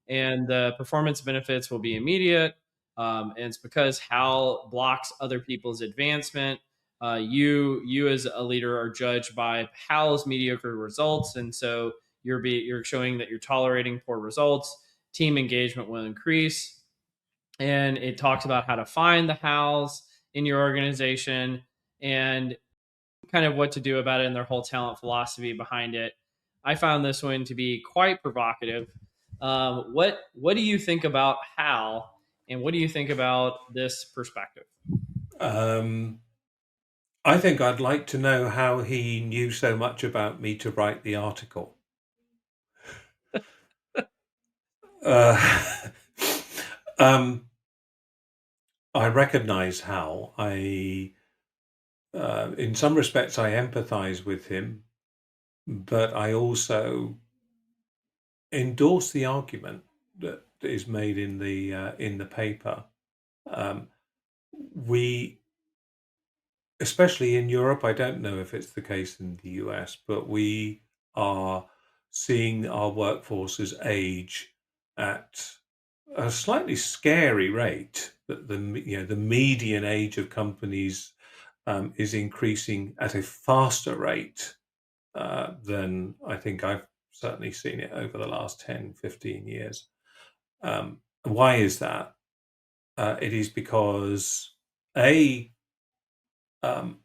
and the performance benefits will be immediate. And it's because Hal blocks other people's advancement. You as a leader are judged by Hal's mediocre results, and so you're showing that you're tolerating poor results. Team engagement will increase, and it talks about how to find the Hals in your organization and kind of what to do about it and their whole talent philosophy behind it. I found this one to be quite provocative. What do you think about Hal, and what do you think about this perspective? I think I'd like to know how he knew so much about me to write the article. Uh, I recognize Hal. In some respects, I empathize with him, but I also endorse the argument that is made in the paper. We, especially in Europe, I don't know if it's the case in the US, but we are seeing our workforces age at a slightly scary rate. That the median age of companies is increasing at a faster rate than I think I've certainly seen it over the last 10, 15 years. Why is that? It is because um,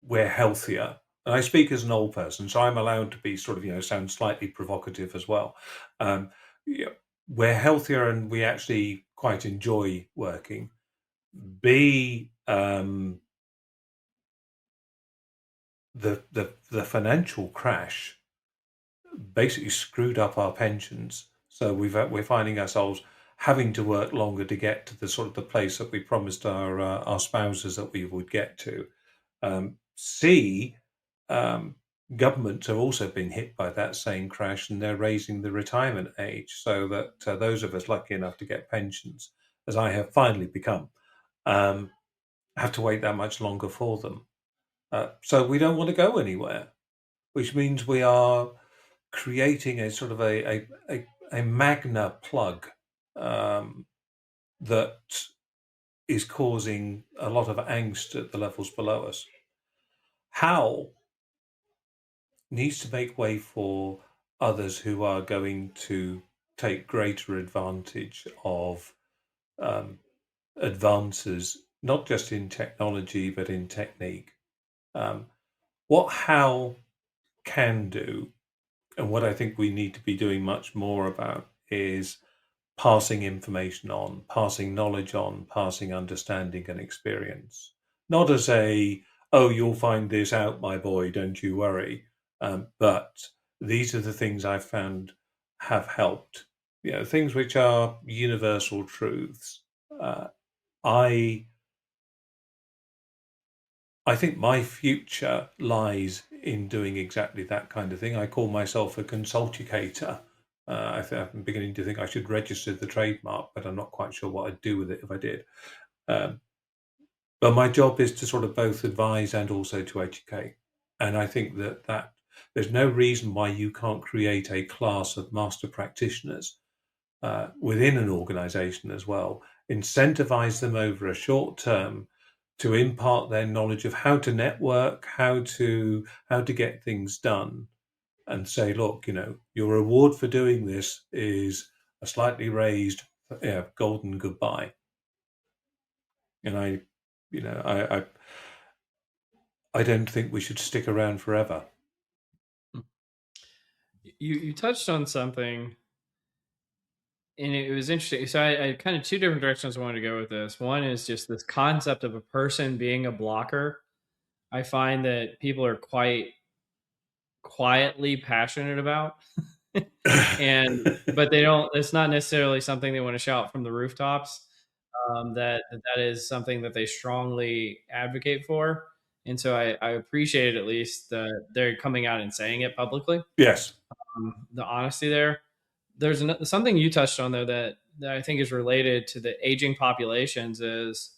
we're healthier. And I speak as an old person, so I'm allowed to be sort of, sound slightly provocative as well. Yeah, we're healthier and we actually quite enjoy working. B, the financial crash basically screwed up our pensions. So we're finding ourselves having to work longer to get to the sort of the place that we promised our spouses that we would get to. C, governments have also been hit by that same crash, and they're raising the retirement age so that those of us lucky enough to get pensions, as I have finally become, have to wait that much longer for them. So we don't want to go anywhere, which means we are creating a sort of a magna plug that is causing a lot of angst at the levels below us. How needs to make way for others who are going to take greater advantage of advances not just in technology, but in technique. What how can do, and what I think we need to be doing much more about is passing information on, passing knowledge on, passing understanding and experience. Not as a, oh, you'll find this out, my boy, don't you worry. But these are the things I've found have helped. Things which are universal truths. I I think my future lies in doing exactly that kind of thing. I call myself a consultucator. I'm beginning to think I should register the trademark, but I'm not quite sure what I'd do with it if I did. Um, but my job is to sort of both advise and also to educate. And I think that there's no reason why you can't create a class of master practitioners within an organization as well, incentivize them over a short term to impart their knowledge of how to network, how to get things done, and say, look, your reward for doing this is a slightly raised golden goodbye. And I don't think we should stick around forever. You touched on something, and it was interesting. So I kind of two different directions I wanted to go with this. One is just this concept of a person being a blocker. I find that people are quite quietly passionate about, but they don't. It's not necessarily something they want to shout from the rooftops. That is something that they strongly advocate for, and so I appreciate at least that they're coming out and saying it publicly. Yes. The honesty there. There's something you touched on though that I think is related to the aging populations is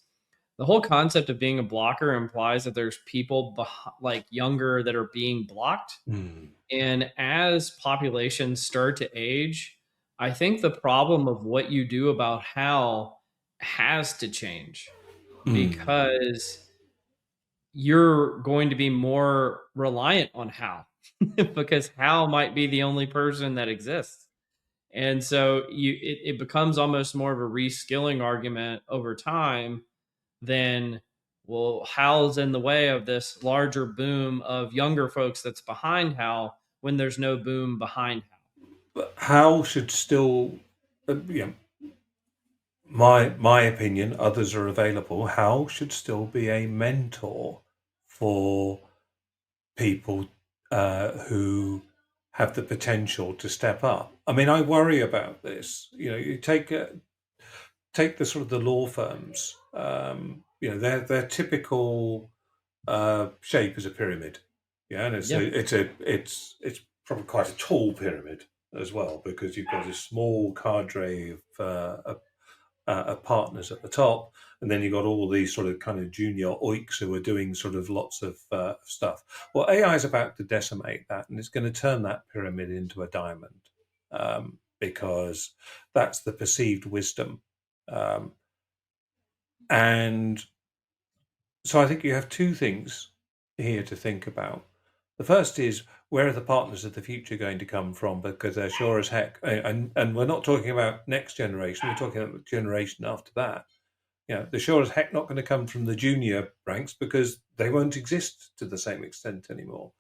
the whole concept of being a blocker implies that there's people like younger that are being blocked. Mm. And as populations start to age, I think the problem of what you do about how has to change because you're going to be more reliant on how because how might be the only person that exists. And so it becomes almost more of a reskilling argument over time than, well, Hal's in the way of this larger boom of younger folks that's behind Hal when there's no boom behind Hal. But Hal should still, my opinion, others are available. Hal should still be a mentor for people who have the potential to step up. I mean, I worry about this. You take the sort of the law firms. Their typical shape is a pyramid. Yeah, and it's probably quite a tall pyramid as well because you've got a small cadre of partners at the top, and then you've got all these sort of kind of junior oiks who are doing sort of lots of stuff. Well, AI is about to decimate that, and it's going to turn that pyramid into a diamond because that's the perceived wisdom. And so I think you have two things here to think about. The first is, where are the partners of the future going to come from? Because they're sure as heck, and we're not talking about next generation, we're talking about the generation after that. They're sure as heck not going to come from the junior ranks because they won't exist to the same extent anymore.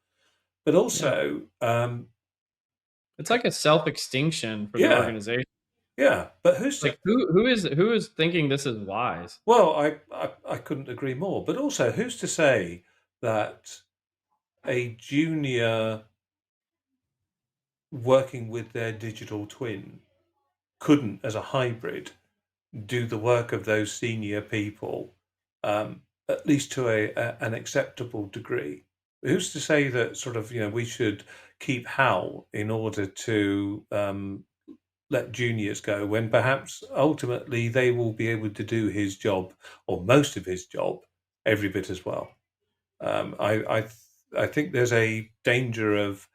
But also, it's like a self-extinction for the organization. Yeah, but who's like who is thinking this is wise? Well, I couldn't agree more. But also, who's to say that a junior working with their digital twin couldn't, as a hybrid, do the work of those senior people, at least to an acceptable degree? Who's to say that sort of, we should keep Hal in order to let juniors go when perhaps ultimately they will be able to do his job or most of his job every bit as well? I think there's a danger of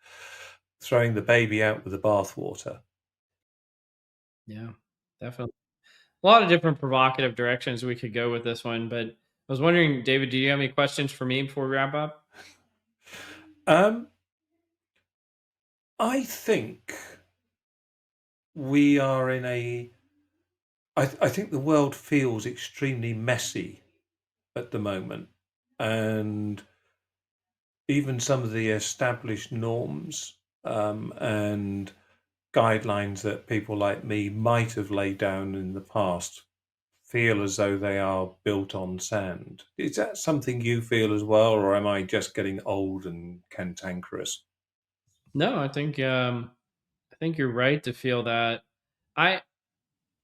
throwing the baby out with the bathwater. Yeah, definitely. A lot of different provocative directions we could go with this one, but I was wondering, David, do you have any questions for me before we wrap up? I think we are in I think the world feels extremely messy at the moment, and even some of the established norms and guidelines that people like me might have laid down in the past feel as though they are built on sand. Is that something you feel as well, or am I just getting old and cantankerous? No, I think you're right to feel that. I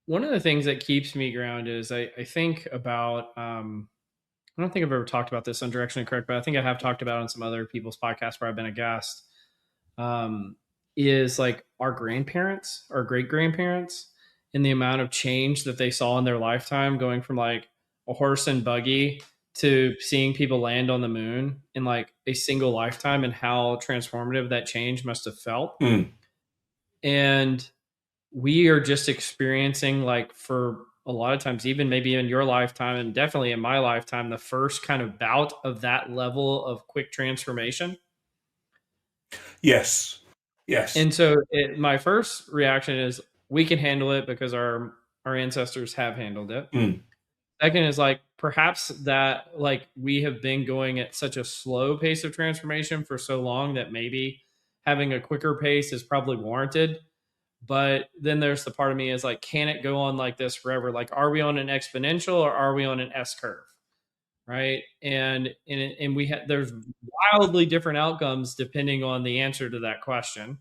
One of the things that keeps me grounded is I think about I don't think I've ever talked about this on Direction Correct, but I think I have talked about it on some other people's podcasts where I've been a guest. Um, is like our grandparents, our great grandparents, and the amount of change that they saw in their lifetime, going from like a horse and buggy to seeing people land on the moon in like a single lifetime, and how transformative that change must have felt. Mm. And we are just experiencing, like, for a lot of times, even maybe in your lifetime and definitely in my lifetime, the first kind of bout of that level of quick transformation. Yes. Yes. And so my first reaction is we can handle it because our ancestors have handled it. Mm. Second is like perhaps that like we have been going at such a slow pace of transformation for so long that maybe having a quicker pace is probably warranted. But then there's the part of me is like, can it go on like this forever? Like, are we on an exponential or are we on an S curve? Right. And we have, there's wildly different outcomes depending on the answer to that question.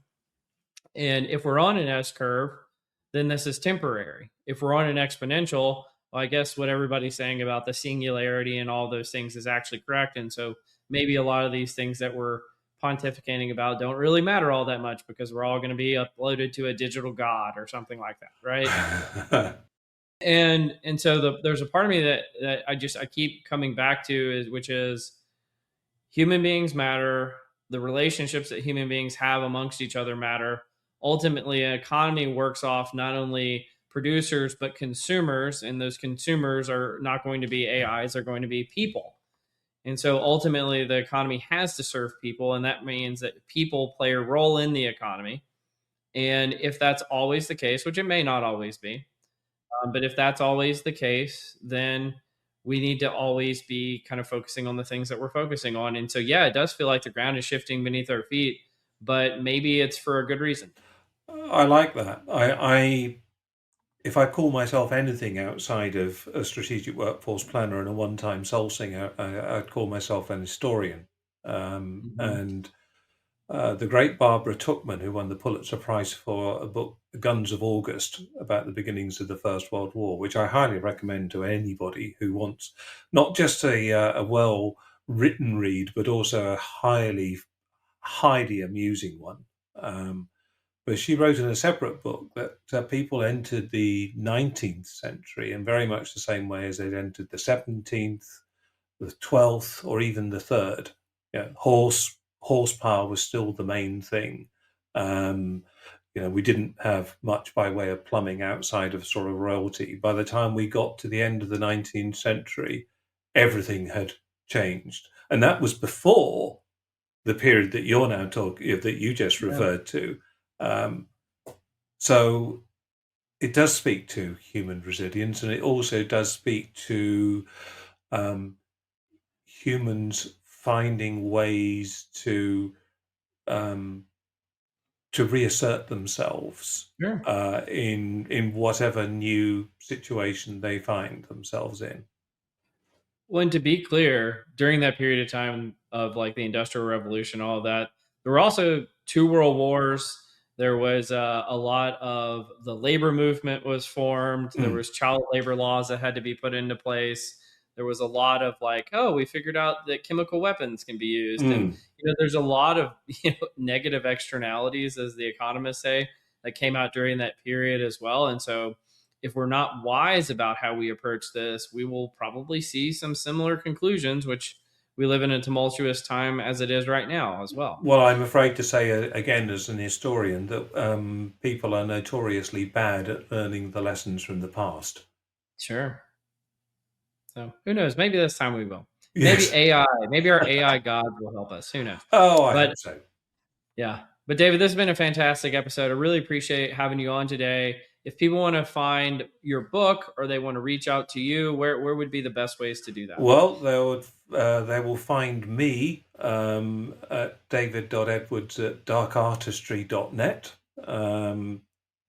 And if we're on an S curve, then this is temporary. If we're on an exponential, well, I guess what everybody's saying about the singularity and all those things is actually correct. And so maybe a lot of these things that we're pontificating about don't really matter all that much because we're all going to be uploaded to a digital god or something like that, right? And so there's a part of me that I keep coming back to, is which is human beings matter. The relationships that human beings have amongst each other matter. Ultimately, an economy works off not only producers but consumers, and those consumers are not going to be AIs; they're going to be people. And so ultimately, the economy has to serve people, and that means that people play a role in the economy. And if that's always the case, which it may not always be, but if that's always the case, then we need to always be kind of focusing on the things that we're focusing on. And so, yeah, it does feel like the ground is shifting beneath our feet, but maybe it's for a good reason. I like that. If I call myself anything outside of a strategic workforce planner and a one-time soul singer, I'd call myself an historian. Mhm. And the great Barbara Tuchman, who won the Pulitzer Prize for a book, The Guns of August, about the beginnings of the First World War, which I highly recommend to anybody who wants not just a well-written read, but also a highly amusing one. But she wrote in a separate book that people entered the 19th century in very much the same way as they'd entered the 17th, the 12th, or even the third. Horsepower was still the main thing. We didn't have much by way of plumbing outside of sort of royalty. By the time we got to the end of the 19th century, everything had changed. And that was before the period that you're now talking, that you just Yeah. referred to. So it does speak to human resilience, and it also does speak to humans finding ways to reassert themselves Sure. in whatever new situation they find themselves in. Well, and to be clear, during that period of time of like the Industrial Revolution, all of that, there were also two world wars. There was a lot of the labor movement was formed. There Mm, was child labor laws that had to be put into place. There was a lot of like, oh, we figured out that chemical weapons can be used, and mm. there's a lot of negative externalities, as the economists say, that came out during that period as well. And so if we're not wise about how we approach this, we will probably see some similar conclusions, which we live in a tumultuous time as it is right now as well. Well, I'm afraid to say again, as an historian, that people are notoriously bad at learning the lessons from the past. Sure. So who knows? Maybe this time we will. Maybe Yes. AI, maybe our AI gods will help us. Who knows? Oh, I But hope so. yeah. But David, this has been a fantastic episode. I really appreciate having you on today. if people want to find your book or they want to reach out to you, where would be the best ways to do that? Well, they will find me at david.edwards@darkartistry.net.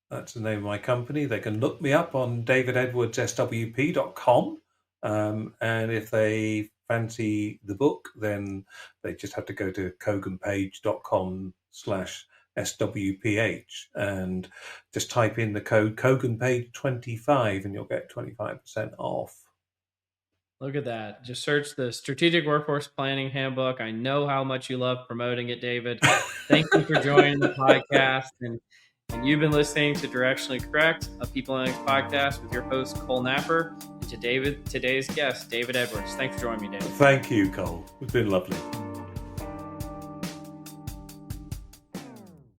That's the name of my company. They can look me up on davidedwardsswp.com. And if they fancy the book, then they just have to go to koganpage.com/SWPH and just type in the code KoganPage25 and you'll get 25% off. Look at that. Just search the Strategic Workforce Planning Handbook. I know how much you love promoting it, David. Thank you for joining the podcast. And you've been listening to Directionally Correct, a People Analytics podcast with your host, Cole Napper, and today's guest, David Edwards. Thanks for joining me, David. Thank you, Cole. It's been lovely.